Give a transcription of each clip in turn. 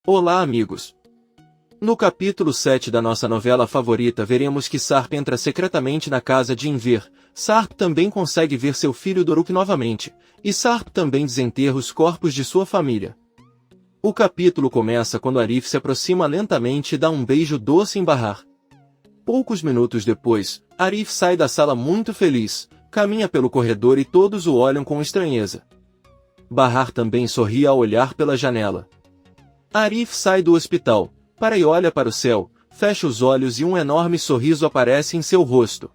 Olá, amigos! No capítulo 7 da nossa novela favorita veremos que Sarp entra secretamente na casa de Enver. Sarp também consegue ver seu filho Doruk novamente, e Sarp também desenterra os corpos de sua família. O capítulo começa quando Arif se aproxima lentamente e dá um beijo doce em Bahar. Poucos minutos depois, Arif sai da sala muito feliz, caminha pelo corredor e todos o olham com estranheza. Bahar também sorri ao olhar pela janela. Arif sai do hospital, para e olha para o céu, fecha os olhos e um enorme sorriso aparece em seu rosto.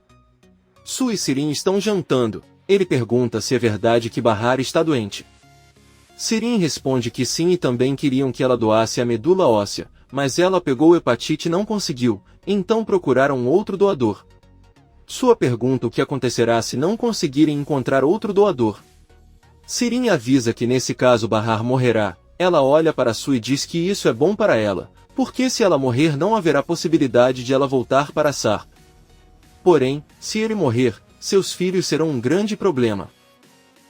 Su e Sirin estão jantando, ele pergunta se é verdade que Bahar está doente. Sirin responde que sim e também queriam que ela doasse a medula óssea, mas ela pegou hepatite e não conseguiu, então procuraram outro doador. Sua pergunta o que acontecerá se não conseguirem encontrar outro doador. Sirin avisa que nesse caso Bahar morrerá. Ela olha para Su e diz que isso é bom para ela, porque se ela morrer não haverá possibilidade de ela voltar para Sarp. Porém, se ele morrer, seus filhos serão um grande problema.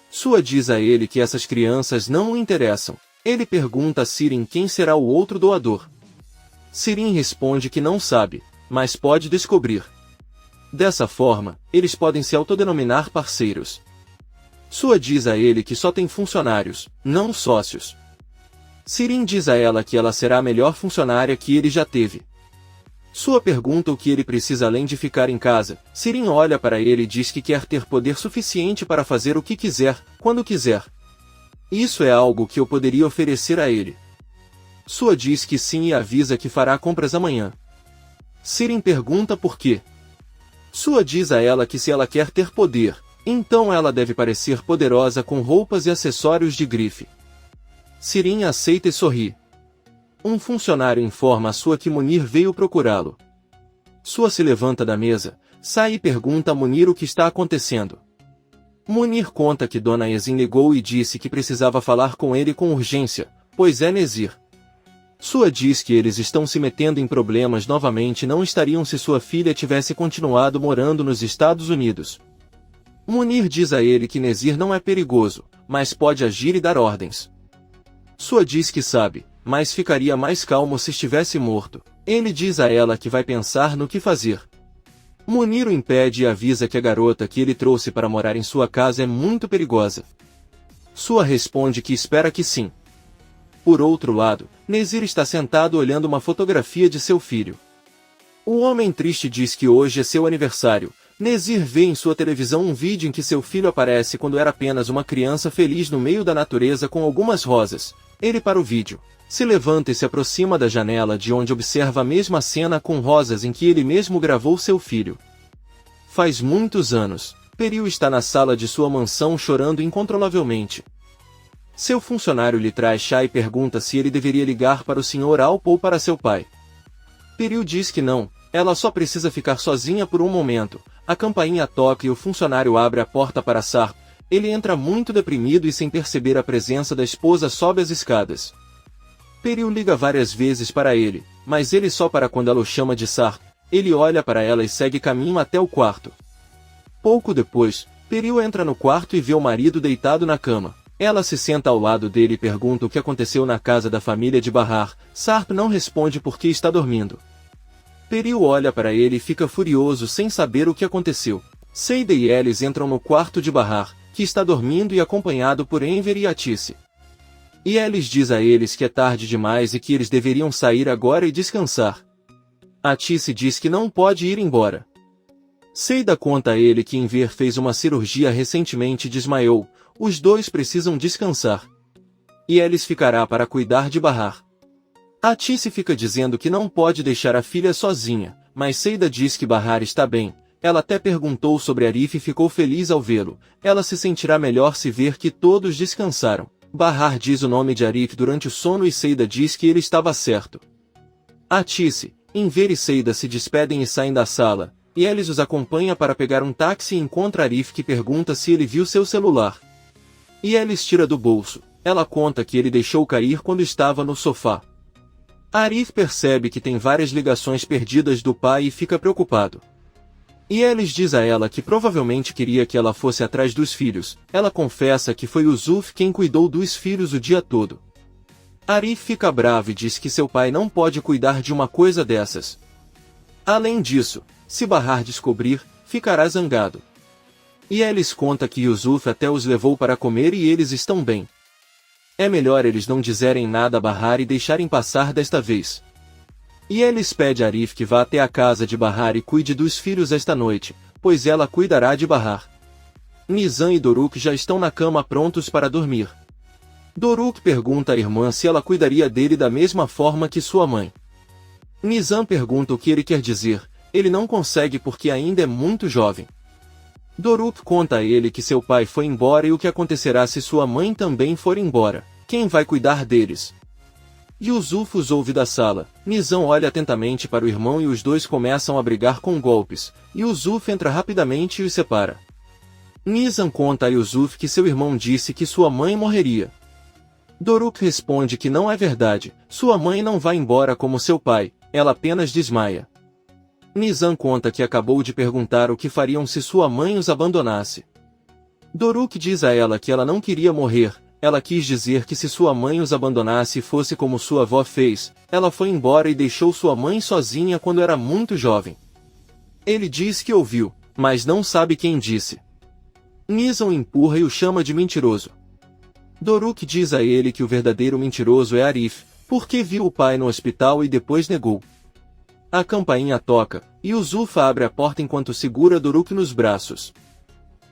Sua diz a ele que essas crianças não o interessam. Ele pergunta a Sirin quem será o outro doador. Sirin responde que não sabe, mas pode descobrir. Dessa forma, eles podem se autodenominar parceiros. Sua diz a ele que só tem funcionários, não sócios. Sirin diz a ela que ela será a melhor funcionária que ele já teve. Sua pergunta o que ele precisa além de ficar em casa. Sirin olha para ele e diz que quer ter poder suficiente para fazer o que quiser, quando quiser. Isso é algo que eu poderia oferecer a ele. Sua diz que sim e avisa que fará compras amanhã. Sirin pergunta por quê. Sua diz a ela que se ela quer ter poder, então ela deve parecer poderosa com roupas e acessórios de grife. Sirin aceita e sorri. Um funcionário informa a Sua que Munir veio procurá-lo. Sua se levanta da mesa, sai e pergunta a Munir o que está acontecendo. Munir conta que Dona Ezin ligou e disse que precisava falar com ele com urgência, pois é Nezir. Sua diz que eles estão se metendo em problemas novamente e não estariam se sua filha tivesse continuado morando nos Estados Unidos. Munir diz a ele que Nezir não é perigoso, mas pode agir e dar ordens. Sua diz que sabe, mas ficaria mais calmo se estivesse morto. Ele diz a ela que vai pensar no que fazer. Munir o impede e avisa que a garota que ele trouxe para morar em sua casa é muito perigosa. Sua responde que espera que sim. Por outro lado, Nezir está sentado olhando uma fotografia de seu filho. O homem triste diz que hoje é seu aniversário. Nezir vê em sua televisão um vídeo em que seu filho aparece quando era apenas uma criança feliz no meio da natureza com algumas rosas. Ele para o vídeo, se levanta e se aproxima da janela de onde observa a mesma cena com rosas em que ele mesmo gravou seu filho. Faz muitos anos, Peril está na sala de sua mansão chorando incontrolavelmente. Seu funcionário lhe traz chá e pergunta se ele deveria ligar para o Sr. Alpo ou para seu pai. Peril diz que não, ela só precisa ficar sozinha por um momento. A campainha toca e o funcionário abre a porta para Sarp. Ele entra muito deprimido e sem perceber a presença da esposa sobe as escadas. Peril liga várias vezes para ele, mas ele só para quando ela o chama de Sarp. Ele olha para ela e segue caminho até o quarto. Pouco depois, Peril entra no quarto e vê o marido deitado na cama. Ela se senta ao lado dele e pergunta o que aconteceu na casa da família de Bahar. Sarp não responde porque está dormindo. Peril olha para ele e fica furioso sem saber o que aconteceu. Seida e Elis entram no quarto de Bahar, que está dormindo e acompanhado por Enver e Atice. E Elis diz a eles que é tarde demais e que eles deveriam sair agora e descansar. Atice diz que não pode ir embora. Seida conta a ele que Enver fez uma cirurgia recentemente e desmaiou. Os dois precisam descansar. E Elis ficará para cuidar de Bahar. Atice fica dizendo que não pode deixar a filha sozinha, mas Seida diz que Bahar está bem. Ela até perguntou sobre Arif e ficou feliz ao vê-lo. Ela se sentirá melhor se ver que todos descansaram. Bahar diz o nome de Arif durante o sono e Seida diz que ele estava certo. Atice, Enver e Seida se despedem e saem da sala, e Elis os acompanha para pegar um táxi e encontra Arif que pergunta se ele viu seu celular. E Elis tira do bolso. Ela conta que ele deixou cair quando estava no sofá. Arif percebe que tem várias ligações perdidas do pai e fica preocupado. E Elis diz a ela que provavelmente queria que ela fosse atrás dos filhos. Ela confessa que foi o Zuf quem cuidou dos filhos o dia todo. Arif fica bravo e diz que seu pai não pode cuidar de uma coisa dessas. Além disso, se Bahar descobrir, ficará zangado. E Elis conta que Yusuf até os levou para comer e eles estão bem. É melhor eles não dizerem nada a Bahar e deixarem passar desta vez. E Elis pede a Arif que vá até a casa de Bahar e cuide dos filhos esta noite, pois ela cuidará de Bahar. Nizam e Doruk já estão na cama prontos para dormir. Doruk pergunta à irmã se ela cuidaria dele da mesma forma que sua mãe. Nizam pergunta o que ele quer dizer, ele não consegue porque ainda é muito jovem. Doruk conta a ele que seu pai foi embora e o que acontecerá se sua mãe também for embora, quem vai cuidar deles. Yusuf os ouve da sala, Nizam olha atentamente para o irmão e os dois começam a brigar com golpes, Yusuf entra rapidamente e os separa. Nizam conta a Yusuf que seu irmão disse que sua mãe morreria. Doruk responde que não é verdade, sua mãe não vai embora como seu pai, ela apenas desmaia. Nizam conta que acabou de perguntar o que fariam se sua mãe os abandonasse. Doruk diz a ela que ela não queria morrer, ela quis dizer que se sua mãe os abandonasse e fosse como sua avó fez, ela foi embora e deixou sua mãe sozinha quando era muito jovem. Ele diz que ouviu, mas não sabe quem disse. Nizam empurra e o chama de mentiroso. Doruk diz a ele que o verdadeiro mentiroso é Arif, porque viu o pai no hospital e depois negou. A campainha toca, e Yusuf abre a porta enquanto segura Doruk nos braços.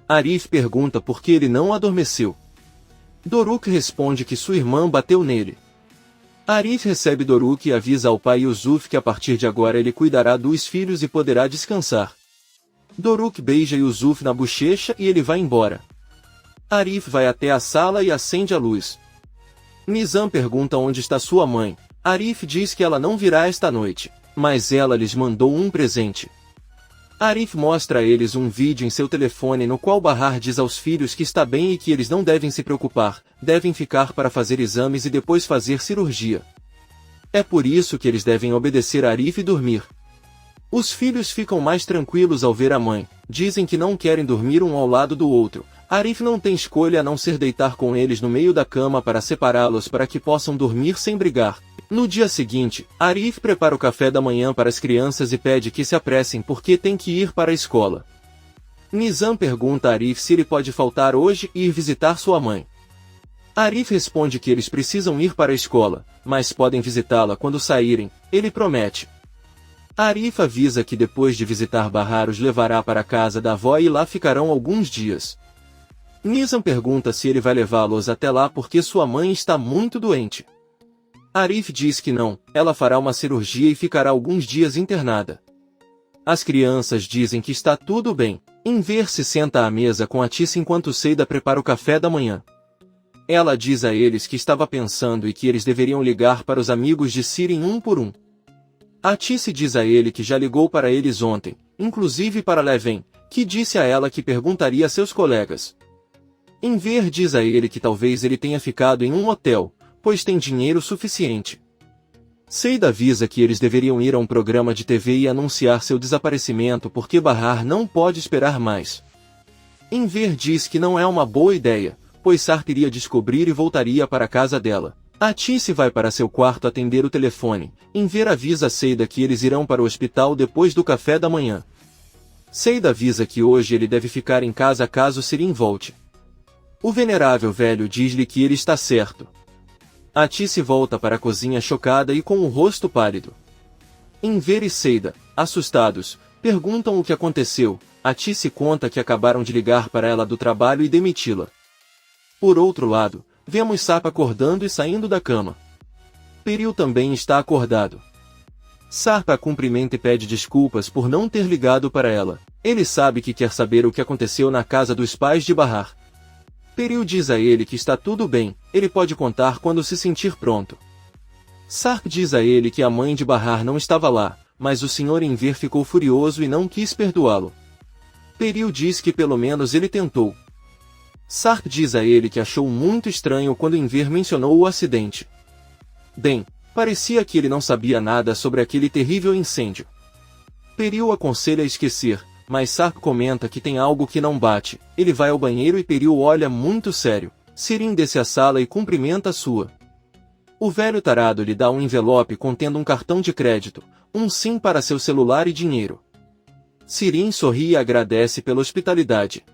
Arif pergunta por que ele não adormeceu. Doruk responde que sua irmã bateu nele. Arif recebe Doruk e avisa ao pai Yusuf que a partir de agora ele cuidará dos filhos e poderá descansar. Doruk beija Yusuf na bochecha e ele vai embora. Arif vai até a sala e acende a luz. Nizam pergunta onde está sua mãe. Arif diz que ela não virá esta noite, mas ela lhes mandou um presente. Arif mostra a eles um vídeo em seu telefone no qual Bahar diz aos filhos que está bem e que eles não devem se preocupar, devem ficar para fazer exames e depois fazer cirurgia. É por isso que eles devem obedecer a Arif e dormir. Os filhos ficam mais tranquilos ao ver a mãe, dizem que não querem dormir um ao lado do outro. Arif não tem escolha a não ser deitar com eles no meio da cama para separá-los para que possam dormir sem brigar. No dia seguinte, Arif prepara o café da manhã para as crianças e pede que se apressem porque tem que ir para a escola. Nizam pergunta a Arif se ele pode faltar hoje e ir visitar sua mãe. Arif responde que eles precisam ir para a escola, mas podem visitá-la quando saírem, ele promete. Arif avisa que depois de visitar Bahar os levará para a casa da avó e lá ficarão alguns dias. Nizam pergunta se ele vai levá-los até lá porque sua mãe está muito doente. Arif diz que não, ela fará uma cirurgia e ficará alguns dias internada. As crianças dizem que está tudo bem. Enver se senta à mesa com Atis enquanto Seida prepara o café da manhã. Ela diz a eles que estava pensando e que eles deveriam ligar para os amigos de Sirin um por um. Atis diz a ele que já ligou para eles ontem, inclusive para Leven, que disse a ela que perguntaria a seus colegas. Enver diz a ele que talvez ele tenha ficado em um hotel, pois tem dinheiro suficiente. Seida avisa que eles deveriam ir a um programa de TV e anunciar seu desaparecimento porque Bahar não pode esperar mais. Enver diz que não é uma boa ideia, pois Sark iria descobrir e voltaria para a casa dela. Atis vai para seu quarto atender o telefone. Enver avisa a Seida que eles irão para o hospital depois do café da manhã. Seida avisa que hoje ele deve ficar em casa caso Sirin volte. O venerável velho diz-lhe que ele está certo. Atis volta para a cozinha chocada e com o rosto pálido. Enver e Seida, assustados, perguntam o que aconteceu. Atis conta que acabaram de ligar para ela do trabalho e demiti-la. Por outro lado, vemos Sapa acordando e saindo da cama. Peril também está acordado. Sarpa a cumprimenta e pede desculpas por não ter ligado para ela. Ele sabe que quer saber o que aconteceu na casa dos pais de Bahar. Peril diz a ele que está tudo bem, ele pode contar quando se sentir pronto. Sarp diz a ele que a mãe de Bahar não estava lá, mas o Sr. Enver ficou furioso e não quis perdoá-lo. Peril diz que pelo menos ele tentou. Sarp diz a ele que achou muito estranho quando Enver mencionou o acidente. Bem, parecia que ele não sabia nada sobre aquele terrível incêndio. Peril aconselha a esquecer, mas Sarp comenta que tem algo que não bate. Ele vai ao banheiro e Peril olha muito sério. Sirin desce a sala e cumprimenta a sua. O velho tarado lhe dá um envelope contendo um cartão de crédito, um SIM para seu celular e dinheiro. Sirin sorri e agradece pela hospitalidade.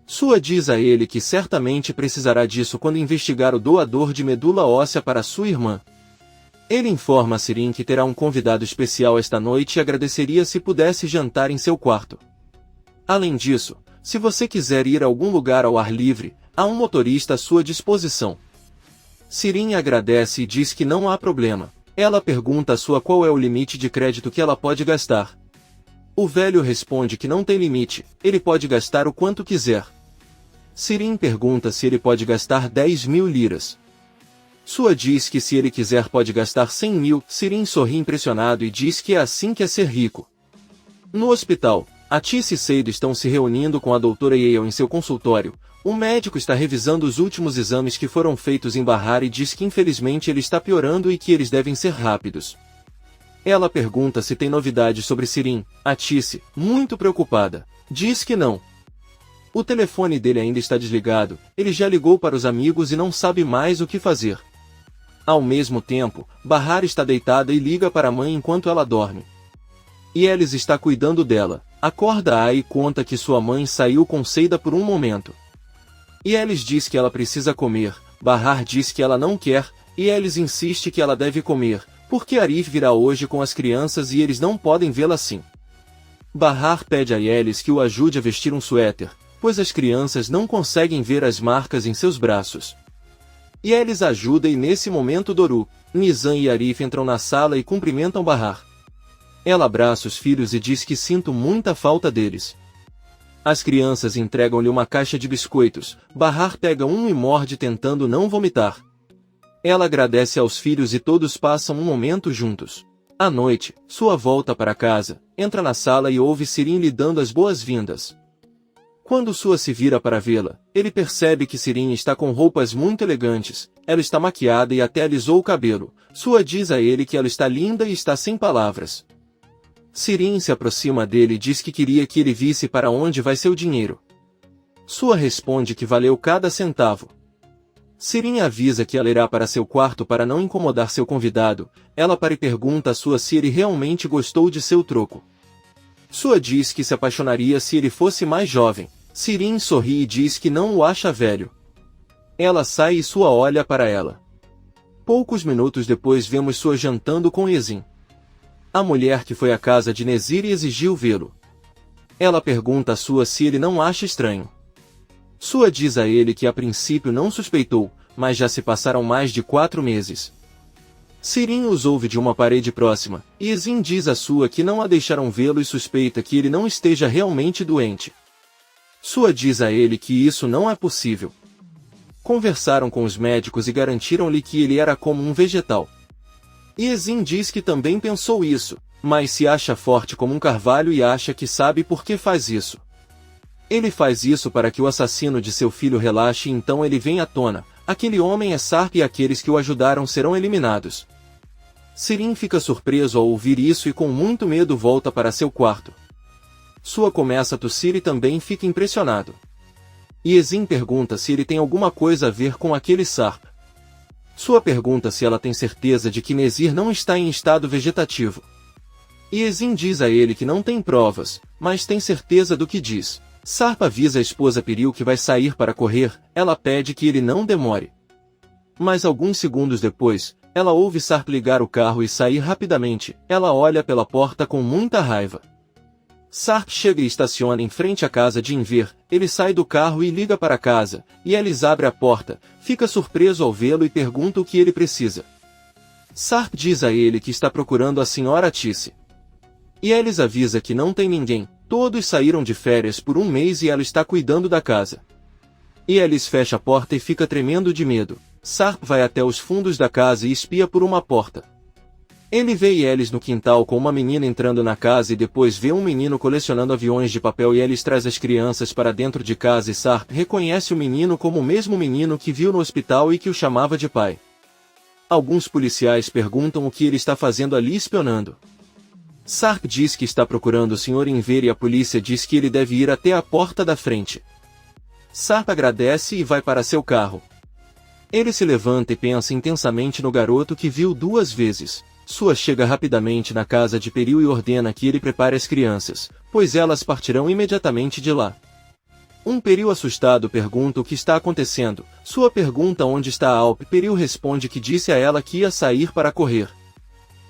Sua diz a ele que certamente precisará disso quando investigar o doador de medula óssea para sua irmã. Ele informa a Sirin que terá um convidado especial esta noite e agradeceria se pudesse jantar em seu quarto. Além disso, se você quiser ir a algum lugar ao ar livre, há um motorista à sua disposição. Sirin agradece e diz que não há problema. Ela pergunta a sua qual é o limite de crédito que ela pode gastar. O velho responde que não tem limite, ele pode gastar o quanto quiser. Sirin pergunta se ele pode gastar 10.000 liras. Sua diz que se ele quiser pode gastar 100.000. Sirin sorri impressionado e diz que é assim que é ser rico. No hospital, Atis e Seido estão se reunindo com a doutora Yale em seu consultório. O médico está revisando os últimos exames que foram feitos em Bahar e diz que infelizmente ele está piorando e que eles devem ser rápidos. Ela pergunta se tem novidades sobre Sirin. Atis, muito preocupada, diz que não. O telefone dele ainda está desligado, ele já ligou para os amigos e não sabe mais o que fazer. Ao mesmo tempo, Bahar está deitada e liga para a mãe enquanto ela dorme. Yelis está cuidando dela, acorda-a e conta que sua mãe saiu com Seida por um momento. Yelis diz que ela precisa comer, Bahar diz que ela não quer, e Yelis insiste que ela deve comer, porque Arif virá hoje com as crianças e eles não podem vê-la assim. Bahar pede a Yelis que o ajude a vestir um suéter, pois as crianças não conseguem ver as marcas em seus braços. Yelis ajuda e nesse momento Doru, Nizam e Arif entram na sala e cumprimentam Bahar. Ela abraça os filhos e diz que sinto muita falta deles. As crianças entregam-lhe uma caixa de biscoitos, Bahar pega um e morde tentando não vomitar. Ela agradece aos filhos e todos passam um momento juntos. À noite, sua volta para casa, entra na sala e ouve Sirin lhe dando as boas-vindas. Quando Sua se vira para vê-la, ele percebe que Sirin está com roupas muito elegantes, ela está maquiada e até alisou o cabelo. Sua diz a ele que ela está linda e está sem palavras. Sirin se aproxima dele e diz que queria que ele visse para onde vai seu dinheiro. Sua responde que valeu cada centavo. Sirin avisa que ela irá para seu quarto para não incomodar seu convidado. Ela para e pergunta a Sua se ele realmente gostou de seu troco. Sua diz que se apaixonaria se ele fosse mais jovem. Sirin sorri e diz que não o acha velho. Ela sai e Sua olha para ela. Poucos minutos depois vemos Sua jantando com Yezin. A mulher que foi à casa de Nezir e exigiu vê-lo. Ela pergunta a Sua se ele não acha estranho. Sua diz a ele que a princípio não suspeitou, mas já se passaram mais de 4 meses. Sirin os ouve de uma parede próxima, e Yezin diz a Sua que não a deixaram vê-lo e suspeita que ele não esteja realmente doente. Sua diz a ele que isso não é possível. Conversaram com os médicos e garantiram-lhe que ele era como um vegetal. Yezin diz que também pensou isso, mas se acha forte como um carvalho e acha que sabe por que faz isso. Ele faz isso para que o assassino de seu filho relaxe e então ele vem à tona. Aquele homem é Sarp e aqueles que o ajudaram serão eliminados. Sirin fica surpreso ao ouvir isso e com muito medo volta para seu quarto. Sua começa a tossir e também fica impressionado. Yezin pergunta se ele tem alguma coisa a ver com aquele Sarp. Sua pergunta se ela tem certeza de que Nezir não está em estado vegetativo. Yezin diz a ele que não tem provas, mas tem certeza do que diz. Sarp avisa a esposa Piril que vai sair para correr, ela pede que ele não demore. Mas alguns segundos depois, ela ouve Sarp ligar o carro e sair rapidamente, ela olha pela porta com muita raiva. Sarp chega e estaciona em frente à casa de Enver, ele sai do carro e liga para casa, e Yelis abre a porta, fica surpreso ao vê-lo e pergunta o que ele precisa. Sarp diz a ele que está procurando a Sra. Tisse. Yelis avisa que não tem ninguém, todos saíram de férias por um mês e ela está cuidando da casa. Yelis fecha a porta e fica tremendo de medo. Sarp vai até os fundos da casa e espia por uma porta. Ele vê Yelis no quintal com uma menina entrando na casa e depois vê um menino colecionando aviões de papel e Yelis traz as crianças para dentro de casa e Sarp reconhece o menino como o mesmo menino que viu no hospital e que o chamava de pai. Alguns policiais perguntam o que ele está fazendo ali espionando. Sarp diz que está procurando o Sr. Enver e a polícia diz que ele deve ir até a porta da frente. Sarp agradece e vai para seu carro. Ele se levanta e pensa intensamente no garoto que viu 2 vezes. Sua chega rapidamente na casa de Peril e ordena que ele prepare as crianças, pois elas partirão imediatamente de lá. Peril assustado pergunta o que está acontecendo. Sua pergunta onde está Alp. Peril responde que disse a ela que ia sair para correr.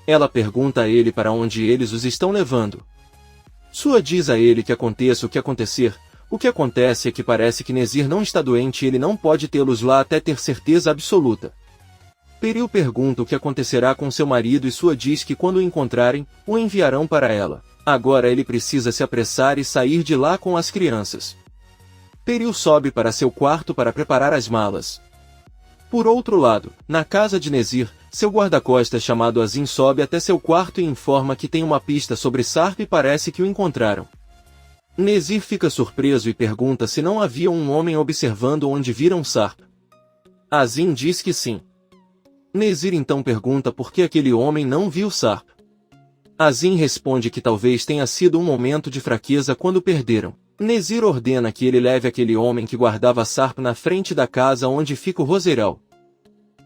Ela pergunta a ele para onde eles os estão levando. Sua diz a ele que aconteça o que acontecer. O que acontece é que parece que Nezir não está doente e ele não pode tê-los lá até ter certeza absoluta. Peril pergunta o que acontecerá com seu marido e Sua diz que quando o encontrarem, o enviarão para ela. Agora ele precisa se apressar e sair de lá com as crianças. Peril sobe para seu quarto para preparar as malas. Por outro lado, na casa de Nezir, seu guarda-costas chamado Azim sobe até seu quarto e informa que tem uma pista sobre Sarp e parece que o encontraram. Nezir fica surpreso e pergunta se não havia um homem observando onde viram Sarp. Azim diz que sim. Nezir então pergunta por que aquele homem não viu Sarp. Azim responde que talvez tenha sido um momento de fraqueza quando perderam. Nezir ordena que ele leve aquele homem que guardava Sarp na frente da casa onde fica o roseiral.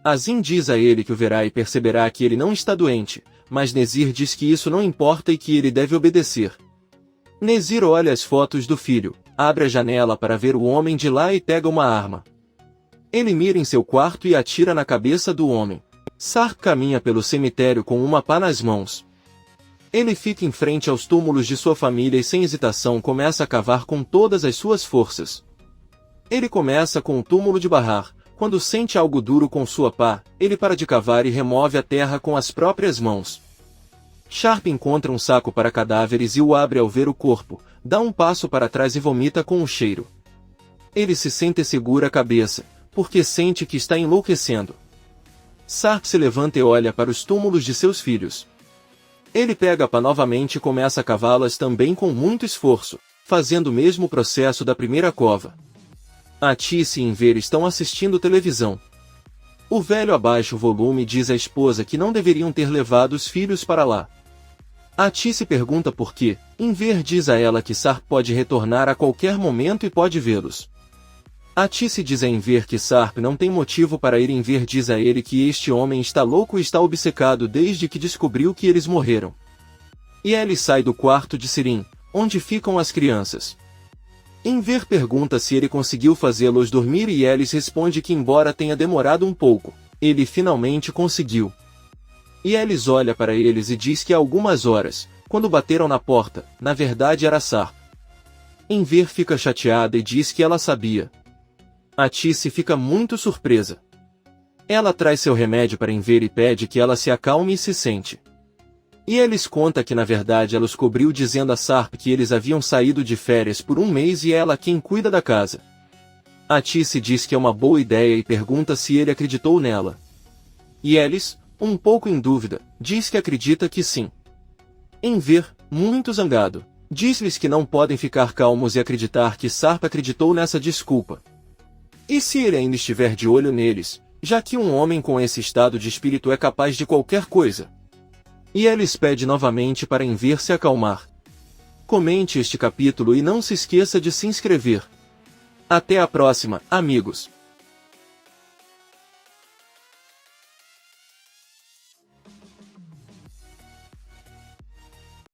Azim diz a ele que o verá e perceberá que ele não está doente, mas Nezir diz que isso não importa e que ele deve obedecer. Nezir olha as fotos do filho, abre a janela para ver o homem de lá e pega uma arma. Ele mira em seu quarto e atira na cabeça do homem. Sarp caminha pelo cemitério com uma pá nas mãos. Ele fica em frente aos túmulos de sua família e sem hesitação começa a cavar com todas as suas forças. Ele começa com o túmulo de Bahar. Quando sente algo duro com sua pá, ele para de cavar e remove a terra com as próprias mãos. Sharp encontra um saco para cadáveres e o abre ao ver o corpo, dá um passo para trás e vomita com o cheiro. Ele se sente e segura a cabeça, porque sente que está enlouquecendo. Sarp se levanta e olha para os túmulos de seus filhos. Ele pega a pá novamente e começa a cavá-las também com muito esforço, fazendo o mesmo processo da primeira cova. Atice e Enver estão assistindo televisão. O velho abaixa o volume e diz à esposa que não deveriam ter levado os filhos para lá. Atice pergunta por quê. Enver diz a ela que Sarp pode retornar a qualquer momento e pode vê-los. Atice diz a Enver que Sarp não tem motivo para ir. Enver diz a ele que este homem está louco e está obcecado desde que descobriu que eles morreram. E ele sai do quarto de Sirin, onde ficam as crianças. Enver pergunta se ele conseguiu fazê-los dormir e Elis responde que embora tenha demorado um pouco, ele finalmente conseguiu. E Elis olha para eles e diz que há algumas horas, quando bateram na porta, na verdade era Sarp. Enver fica chateada e diz que ela sabia. Atice fica muito surpresa. Ela traz seu remédio para Enver e pede que ela se acalme e se sente. E Elis conta que na verdade ela os cobriu dizendo a Sarp que eles haviam saído de férias por um mês e ela quem cuida da casa. Atice diz que é uma boa ideia e pergunta se ele acreditou nela. E Elis, um pouco em dúvida, diz que acredita que sim. Enver, muito zangado, diz-lhes que não podem ficar calmos e acreditar que Sarp acreditou nessa desculpa. E se ele ainda estiver de olho neles, já que um homem com esse estado de espírito é capaz de qualquer coisa? E Elis pede novamente para Enver se acalmar. Comente este capítulo e não se esqueça de se inscrever. Até a próxima, amigos!